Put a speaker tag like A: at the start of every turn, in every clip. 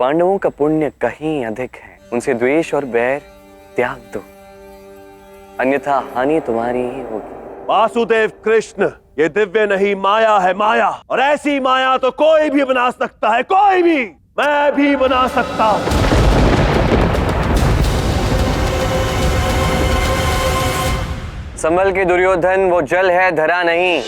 A: पांडवों का पुण्य कहीं अधिक है, उनसे द्वेष और बैर त्याग दो, अन्यथा हानि तुम्हारी ही होगी।
B: वासुदेव कृष्ण, ये दिव्य नहीं माया है, माया। और ऐसी माया तो कोई भी बना सकता है, कोई भी। मैं भी बना सकता हूं।
A: संभल के दुर्योधन, वो जल है धरा नहीं।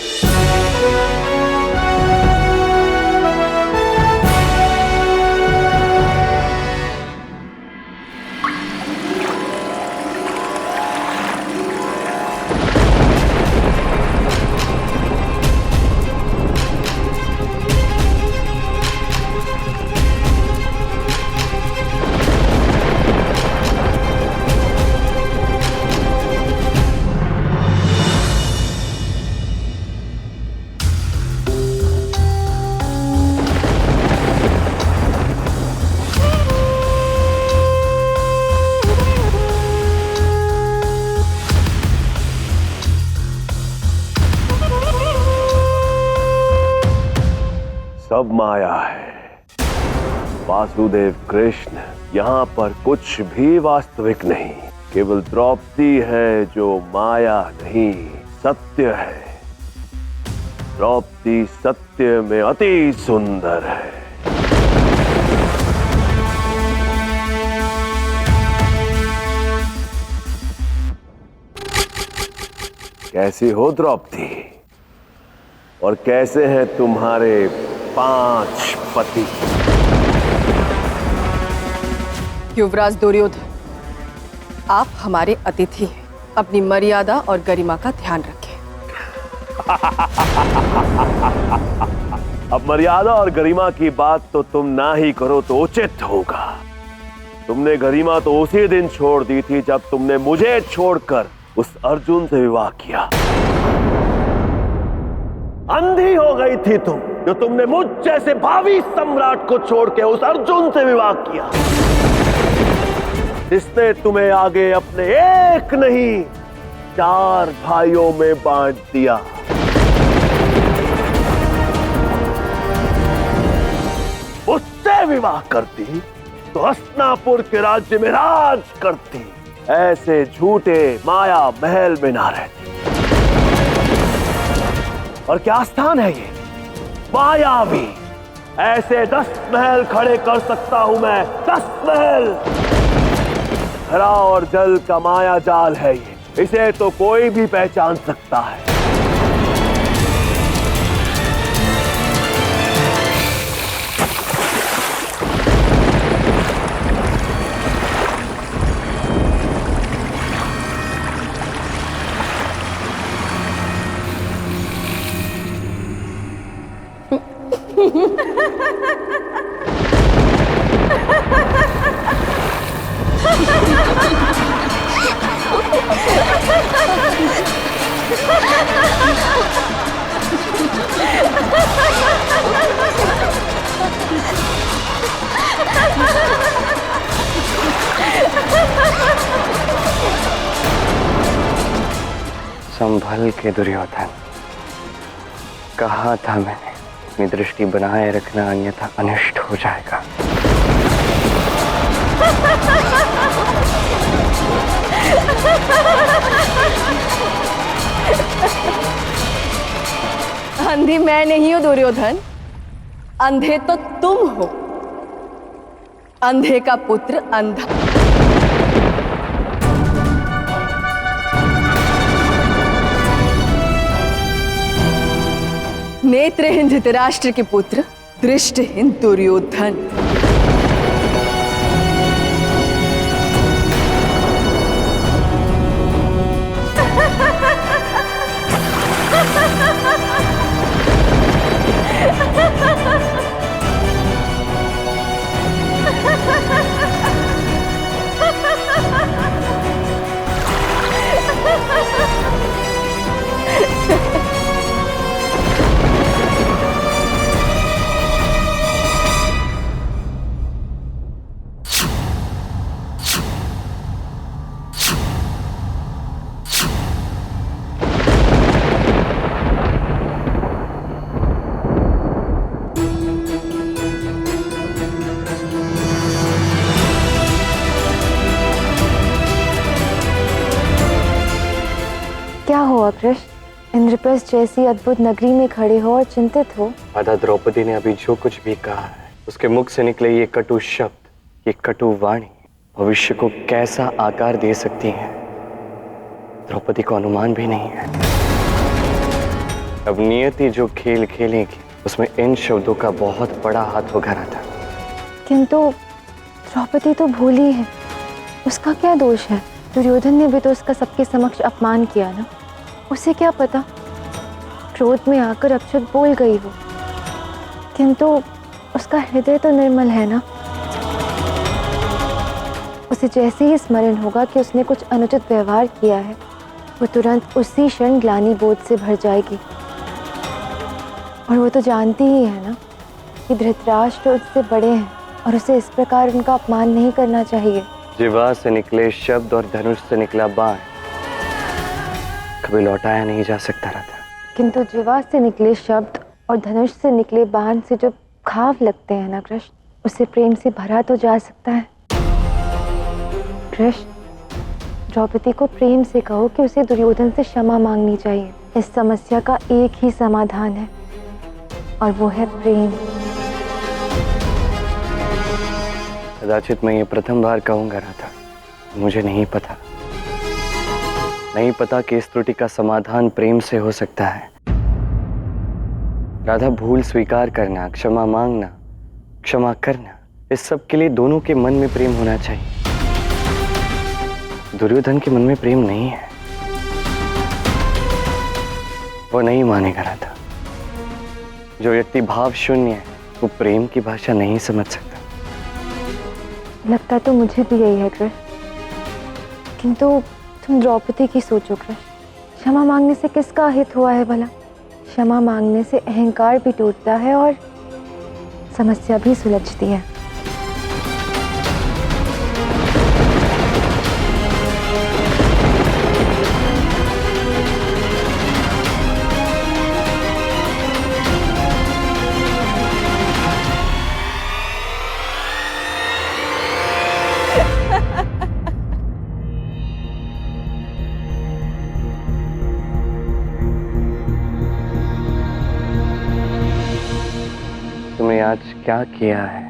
B: सब माया है वासुदेव कृष्ण, यहाँ पर कुछ भी वास्तविक नहीं। केवल द्रौपदी है जो माया नहीं, सत्य है। द्रौपदी सत्य में अति सुंदर है। कैसी हो द्रौपदी? और कैसे हैं तुम्हारे 5 पति?
C: युवराज दुर्योधन, आप हमारे अतिथि हैं। अपनी मर्यादा और गरिमा का ध्यान रखें।
B: अब मर्यादा और गरिमा की बात तो तुम ना ही करो तो उचित होगा। तुमने गरिमा तो उसी दिन छोड़ दी थी जब तुमने मुझे छोड़कर उस अर्जुन से विवाह किया। अंधी हो गई थी तुम, जो तुमने मुझ जैसे भावी सम्राट को छोड़ के उस अर्जुन से विवाह किया, जिसने तुम्हें आगे अपने एक नहीं 4 भाइयों में बांट दिया। उससे विवाह करती तो हस्तिनापुर के राज्य में राज करती, ऐसे झूठे माया महल में ना रहती। और क्या स्थान है ये मायावी? ऐसे 10 महल खड़े कर सकता हूं मैं, 10 महल। हरा और जल का माया जाल है ये, इसे तो कोई भी पहचान सकता है।
A: संभल के दुर्योधन, कहा था मैंने, अपनी दृष्टि बनाए रखना, अन्यथा अनिष्ट हो जाएगा।
C: अंधी मैं नहीं हूं दुर्योधन, अंधे तो तुम हो। अंधे का पुत्र अंधा। नेत्रहीन धृतराष्ट्र के पुत्र दृष्टिहीन दुर्योधन।
D: हुआ कृष्ण? इंद्रप्रस्थ जैसी अद्भुत नगरी में खड़े हो और चिंतित हो।
A: माता द्रौपदी ने अभी जो कुछ भी कहा है, उसके मुख से निकले ये कटु शब्द, ये कटु वाणी भविष्य को कैसा आकार दे सकती हैं, द्रौपदी को अनुमान भी नहीं है। अब नियति जो खेल खेलेगी उसमें इन शब्दों का बहुत बड़ा हाथ वगैरह था।
D: किंतु द्रौपदी तो भूली है, उसका क्या दोष है? दुर्योधन ने भी तो उसका सबके समक्ष अपमान किया ना। उसे क्या पता, क्रोध में आकर अपशब्द बोल गई वो, किंतु उसका हृदय तो निर्मल है ना। उसे जैसे ही स्मरण होगा कि उसने कुछ अनुचित व्यवहार किया है, वो तुरंत उसी क्षण ग्लानि बोध से भर जाएगी। और वो तो जानती ही है ना कि धृतराष्ट्र उससे बड़े हैं और उसे इस प्रकार उनका अपमान नहीं करना चाहिए।
A: जिह्वा से निकले शब्द और धनुष से निकला बाण कभी लौटाया नहीं जा सकता रहता।
D: किंतु जिह्वा से निकले शब्द और धनुष से निकले बाण से जो घाव लगते हैं ना कृष्ण, उसे प्रेम से भरा तो जा सकता है। कृष्ण, द्रौपदी को प्रेम से कहो कि उसे दुर्योधन से क्षमा मांगनी चाहिए। इस समस्या का एक ही समाधान है और वो है प्रेम।
A: कदाचित मैं ये प्रथम बार कहूंगा राधा, मुझे नहीं पता कि इस त्रुटि का समाधान प्रेम से हो सकता है। राधा, भूल स्वीकार करना, क्षमा मांगना, क्षमा करना, इस सब के लिए दोनों के मन में प्रेम होना चाहिए। दुर्योधन के मन में प्रेम नहीं है, वो नहीं मानेगा राधा। जो व्यक्ति भाव शून्य है वो प्रेम की भाषा नहीं समझ सकता।
D: लगता तो मुझे भी यही है कृष्ण, किंतु तुम द्रौपदी की सोचो कृष्ण। क्षमा मांगने से किसका हित हुआ है भला? क्षमा मांगने से अहंकार भी टूटता है और समस्या भी सुलझती है।
A: तुमने आज क्या किया है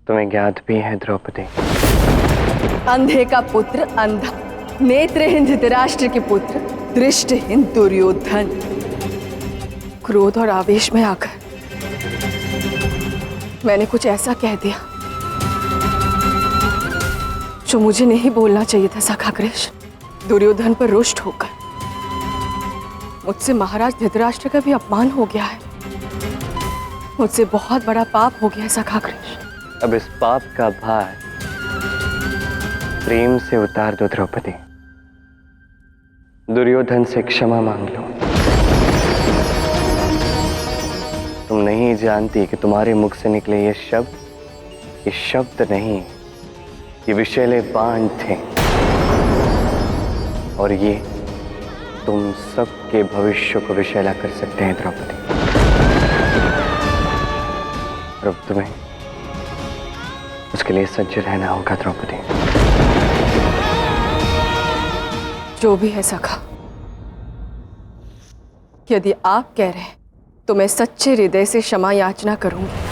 A: तुम्हें ज्ञात भी है द्रौपदी।
C: अंधे का पुत्र अंधा, नेत्रहीन धृतराष्ट्र के पुत्र दृष्टहीन दुर्योधन क्रोध और आवेश में आकर मैंने कुछ ऐसा कह दिया जो मुझे नहीं बोलना चाहिए था। सखा कृष्ण, दुर्योधन पर रुष्ट होकर मुझसे महाराज धृतराष्ट्र का भी अपमान हो गया है। मुझसे बहुत बड़ा पाप हो गया सखा कृष्ण।
A: अब इस पाप का भार प्रेम से उतार दो द्रौपदी। दुर्योधन से क्षमा मांग लो। तुम नहीं जानती कि तुम्हारे मुख से निकले ये शब्द नहीं, ये विषैले बाण थे और ये तुम सबके भविष्य को विषैला कर सकते हैं द्रौपदी। और अब तुम्हें उसके लिए सज्ज रहना होगा द्रौपदी।
C: जो भी है सखा, यदि आप कह रहे हैं तो मैं सच्चे हृदय से क्षमा याचना करूंगी।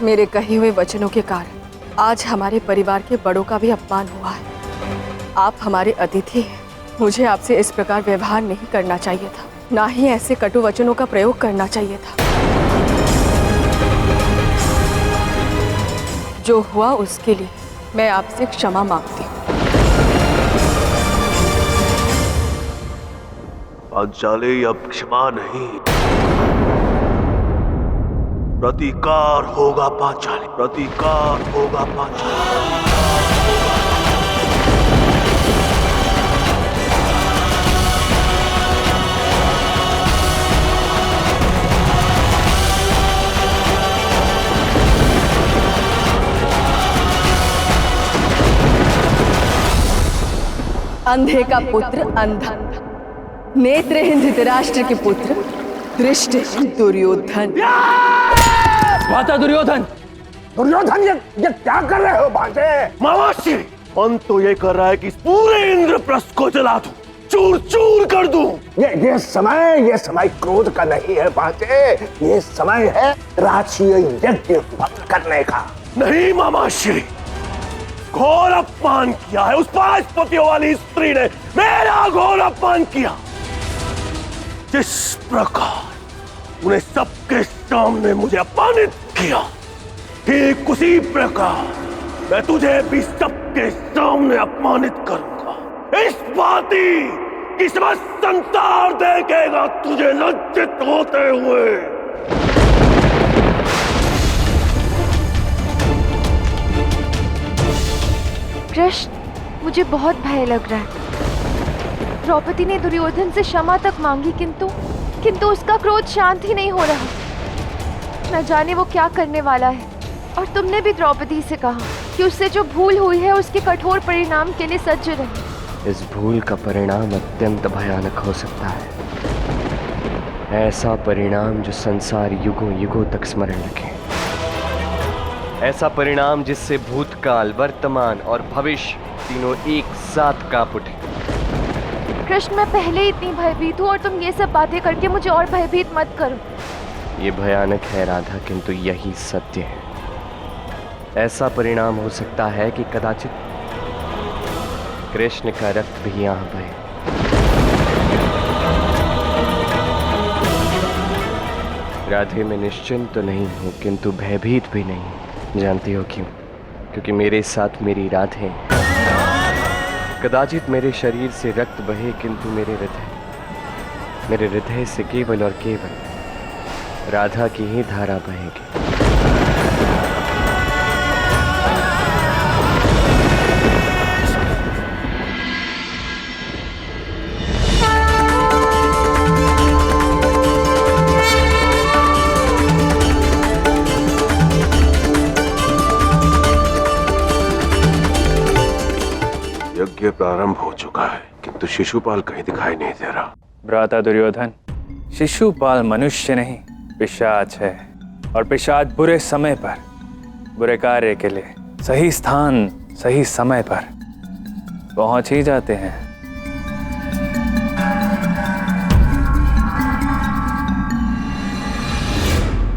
C: मेरे कहे हुए वचनों के कारण आज हमारे परिवार के बड़ों का भी अपमान हुआ है। आप हमारे अतिथि हैं, मुझे आपसे इस प्रकार व्यवहार नहीं करना चाहिए था, ना ही ऐसे कटु वचनों का प्रयोग करना चाहिए था। जो हुआ उसके लिए मैं आपसे क्षमा मांगती हूँ।
B: पांचाली, अब क्षमा नहीं, प्रतिकार होगा पांचाली, प्रतिकार होगा पांचाली।
C: अंधे का पुत्र अंधा, नेत्रहीन धृतराष्ट्र के पुत्र दृष्टिहीन दुर्योधन।
B: माता दुर्योधन!
E: दुर्योधन, ये क्या कर रहे हो भांजे?
B: मामाश्री, मन तो ये कर रहा है कि इस पूरे इंद्रप्रस्थ को जला दूं, चूर चूर कर दूं।
E: ये समय क्रोध का नहीं है भांजे, ये समय है राजसीय यज्ञ भंग करने का।
B: नहीं मामाश्री, घोर अपमान किया है उस 5 पतियों वाली स्त्री ने, मेरा घोर अपमान किया। जिस प्रकार उन्हें सबके सामने मुझे अपमानित किया, ठीक उसी प्रकार मैं तुझे भी सबके सामने अपमानित करूंगा। इस बाती कि समस्त संसार देखेगा तुझे लज्जित होते हुए।
D: कृष्ण, मुझे बहुत भय लग रहा है। द्रौपदी ने दुर्योधन से क्षमा तक मांगी, किंतु उसका क्रोध शांत ही नहीं हो रहा। न जाने वो क्या करने वाला है। और तुमने भी द्रौपदी से कहा कि उससे जो भूल हुई है उसके कठोर परिणाम के लिए सज्ज रहे।
A: इस भूल का परिणाम अत्यंत भयानक हो सकता है, ऐसा परिणाम जो संसार युगों युगों तक स्मरण रखे, ऐसा परिणाम जिससे भूतकाल, वर्तमान और भविष्य तीनों एक साथ कांप उठे।
D: कृष्ण, मैं पहले ही इतनी भयभीत हूँ और तुम ये सब बातें करके मुझे और भयभीत मत करो।
A: ये भयानक है राधा, किंतु यही सत्य है। ऐसा परिणाम हो सकता है कि कदाचित कृष्ण का रक्त भी यहाँ बहे। राधे, मैं निश्चिंत तो नहीं हूँ, किंतु भयभीत भी नहीं हूँ। जानती हो क्यों? क्योंकि मेरे साथ मेरी राधे। कदाचित मेरे शरीर से रक्त बहे, किंतु मेरे हृदय से केवल और केवल राधा की ही धारा बहेगी।
F: यज्ञ प्रारंभ हो चुका है, किंतु शिशुपाल कहीं दिखाई नहीं दे रहा।
G: भ्राता दुर्योधन, शिशुपाल मनुष्य नहीं पिशाच है, और पिशाच बुरे समय पर, बुरे कार्य के लिए सही स्थान सही समय पर पहुंच ही जाते हैं।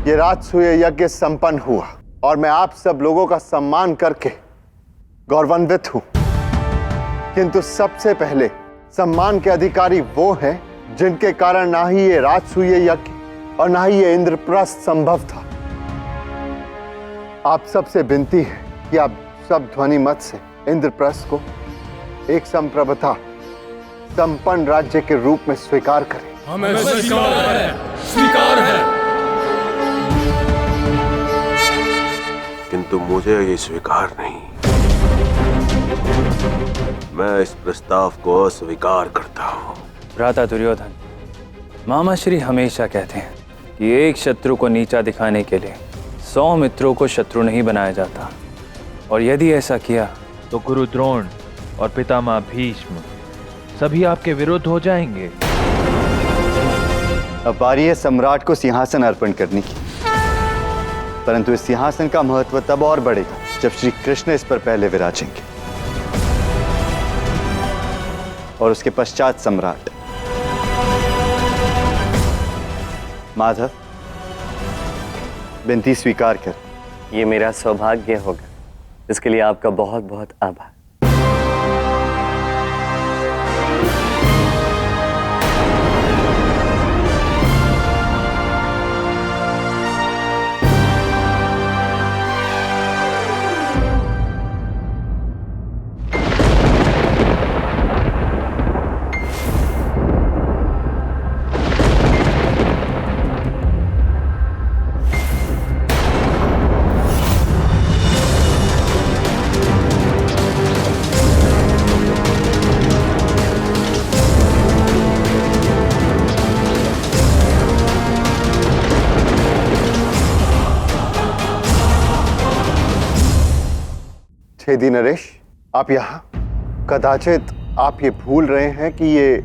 H: ये राजसूय यज्ञ संपन्न हुआ और मैं आप सब लोगों का सम्मान करके गौरवान्वित हूं, किंतु सबसे पहले सम्मान के अधिकारी वो हैं जिनके कारण ना ही ये राजसूय यज्ञ और ना ही ये इंद्रप्रस्थ संभव था। आप सबसे विनती है कि आप सब ध्वनि मत से इंद्रप्रस्थ को एक संप्रभुता संपन्न राज्य के रूप में स्वीकार करें।
I: हमें स्वीकार है।
F: किंतु मुझे ये स्वीकार नहीं। मैं इस प्रस्ताव को अस्वीकार करता हूँ।
G: भ्राता दुर्योधन, मामा श्री हमेशा कहते हैं कि एक शत्रु को नीचा दिखाने के लिए 100 मित्रों को शत्रु नहीं बनाया जाता, और यदि ऐसा किया
I: तो गुरु द्रोण और पितामह भीष्म सभी आपके विरुद्ध हो जाएंगे।
H: अब बारी है सम्राट को सिंहासन अर्पण करने की, परंतु इस सिंहासन का महत्व तब और बढ़ेगा जब श्री कृष्ण इस पर पहले विराजेंगे और उसके पश्चात सम्राट। माधव, विनती स्वीकार कर।
A: ये मेरा सौभाग्य होगा, इसके लिए आपका बहुत बहुत आभार।
H: छेदी नरेश, आप यहाँ? कदाचित आप ये भूल रहे हैं कि ये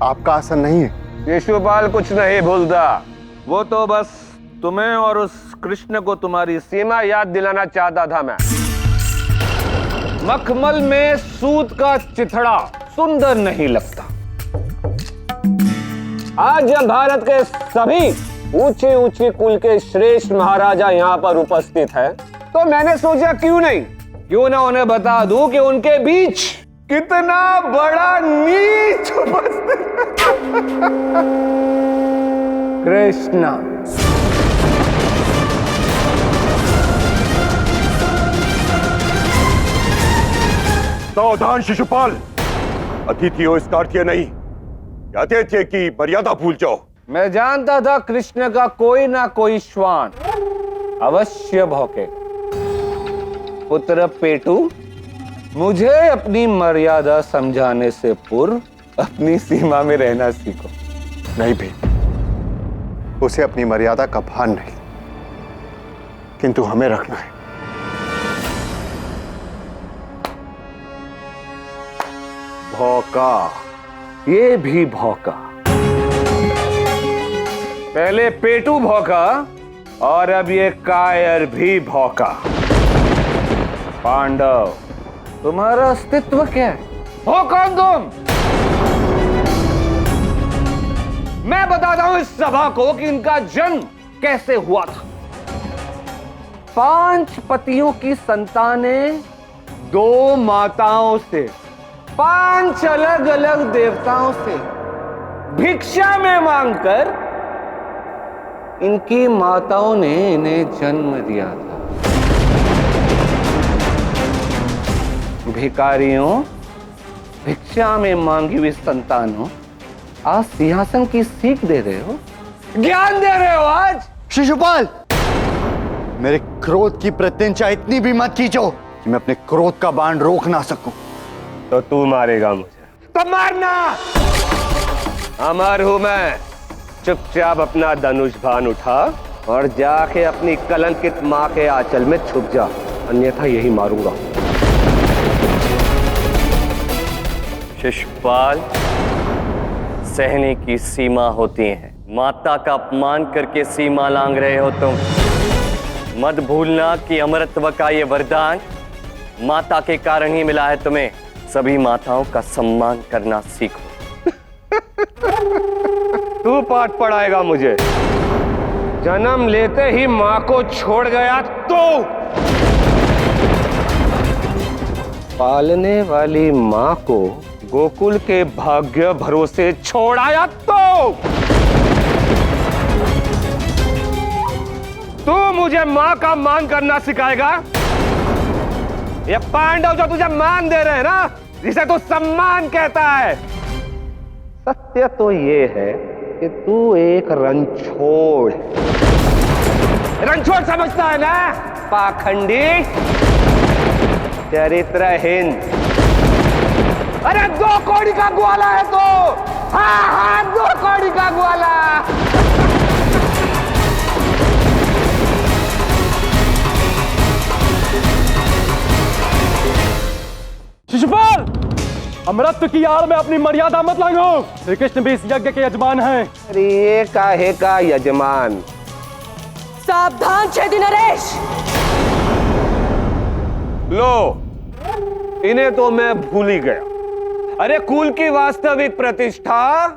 H: आपका आसन नहीं है।
B: शिशुपाल कुछ नहीं भूलता, वो तो बस तुम्हें और उस कृष्ण को तुम्हारी सीमा याद दिलाना चाहता था। मैं मखमल में सूत का चिथड़ा सुंदर नहीं लगता। आज जब भारत के सभी ऊंचे ऊंचे कुल के श्रेष्ठ महाराजा यहाँ पर उपस्थित है, तो मैंने सोचा क्यों ना उन्हें बता दूं कि उनके बीच कितना बड़ा नीच उपस्थित कृष्ण।
F: सावधान शिशुपाल, अतिथि हो इसका अर्थ यह नहीं कहते थे कि मर्यादा भूल जाओ।
B: मैं जानता था कृष्ण का कोई ना कोई श्वान अवश्य भौंकेगा। पुत्र पेटू, मुझे अपनी मर्यादा समझाने से पूर्व अपनी सीमा में रहना सीखो।
H: नहीं भी, उसे अपनी मर्यादा का भान नहीं, किंतु हमें रखना है।
B: भौंका, ये भी भौंका। पहले पेटू भौंका और अब ये कायर भी भौंका। पांडव, तुम्हारा अस्तित्व क्या है? हो कौन तुम? मैं बताता हूं इस सभा को कि इनका जन्म कैसे हुआ था। 5 पतियों की संतानें 2 माताओं से, 5 अलग अलग देवताओं से भिक्षा में मांगकर इनकी माताओं ने इन्हें जन्म दिया था। भिखारियों, भिक्षा में मांगी हुई संतानों, आज सिंहासन की सीख दे रहे हो, ज्ञान दे रहे हो आज।
H: शिशुपाल, मेरे क्रोध की प्रत्यंचा इतनी भी मत खींचो कि मैं अपने क्रोध का बाण रोक ना सकूं।
B: तो तू मारेगा मुझे? तो मारना। अमर हूं मैं। चुपचाप अपना धनुष बाण उठा और जाके अपनी कलंकित मां के आंचल में छुप जा, अन्यथा यही मारूंगा।
A: शिशुपाल, सहने की सीमा होती है। माता का अपमान करके सीमा लांघ रहे हो तुम। मत भूलना कि अमरत्व का ये वरदान माता के कारण ही मिला है तुम्हें। सभी माताओं का सम्मान करना सीखो। तू पाठ पढ़ाएगा मुझे? जन्म लेते ही मां को छोड़ गया तो? पालने वाली मां को गोकुल के भाग्य भरोसे छोड़ आया तो? तू मुझे मां का मान करना सिखाएगा? ये पांडव जो तुझे मान दे रहे हैं ना, जिसे तू सम्मान कहता है, सत्य तो ये है कि तू एक रणछोड़ समझता है ना? पाखंडी, चरित्रहीन। अरे 2 कौड़ी का ग्वाला है तो। हाँ, 2 कौड़ी का ग्वाला।
J: शिशुपाल, अमरत्व की आड़ में अपनी मर्यादा मत लांघो। श्री कृष्ण भी इस यज्ञ के यजमान हैं।
B: अरे ये काहे का यजमान?
C: सावधान छेदी नरेश।
B: लो, इन्हें तो मैं भूल ही गया। अरे कुल की वास्तविक प्रतिष्ठा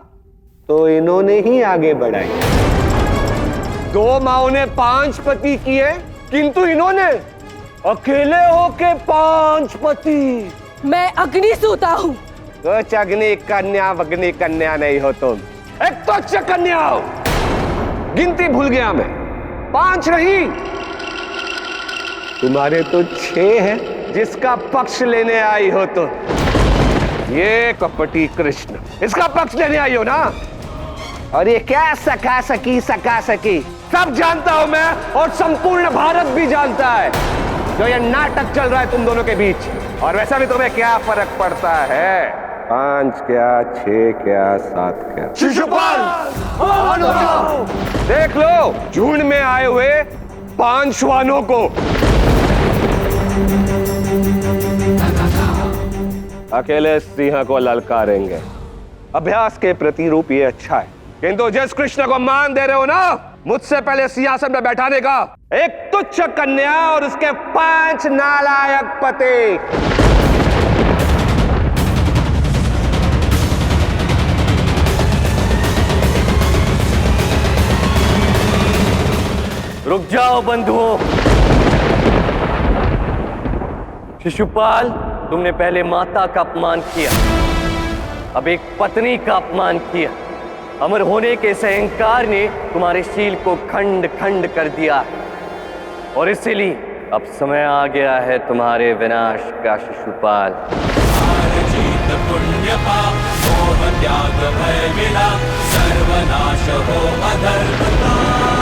B: तो इन्होंने ही आगे बढ़ाई। 2 माओं ने 5 पति किए, किंतु इन्होंने अकेले होके 5 पति।
C: मैं अग्निसूता हूँ।
B: कुछ अग्नि कन्या नहीं हो तुम, एक तुच्छ कन्या हो। गिनती भूल गया मैं, 5 नहीं, तुम्हारे तो 6 हैं। जिसका पक्ष लेने आई हो तो ये कपटी कृष्ण, इसका पक्ष लेने आई हो ना? और ये क्या सका सकी सब जानता हूं मैं, और संपूर्ण भारत भी जानता है जो ये नाटक चल रहा है तुम दोनों के बीच। और वैसा भी तुम्हें क्या फर्क पड़ता है? 5 क्या, 6 क्या, 7 क्या? शिशुपाल, देख लो झुंड में आए हुए 5 श्वानों को। अकेले सिंह को ललकारेंगे, अभ्यास के प्रतिरूप ये अच्छा है, किंतु जिस कृष्ण को मान दे रहे हो ना, मुझसे पहले सिंहासन में बैठाने का एक तुच्छ कन्या और उसके 5 नालायक पति।
A: रुक जाओ बंधुओं। शिशुपाल, तुमने पहले माता का अपमान किया, अब एक पत्नी का अपमान किया। अमर होने के इस अहंकार ने तुम्हारे शील को खंड खंड कर दिया और इसीलिए अब समय आ गया है तुम्हारे विनाश का शिशुपाल।
K: पुण्य पाप मोह त्याग भय मिला, सर्वनाश हो अधर्म का।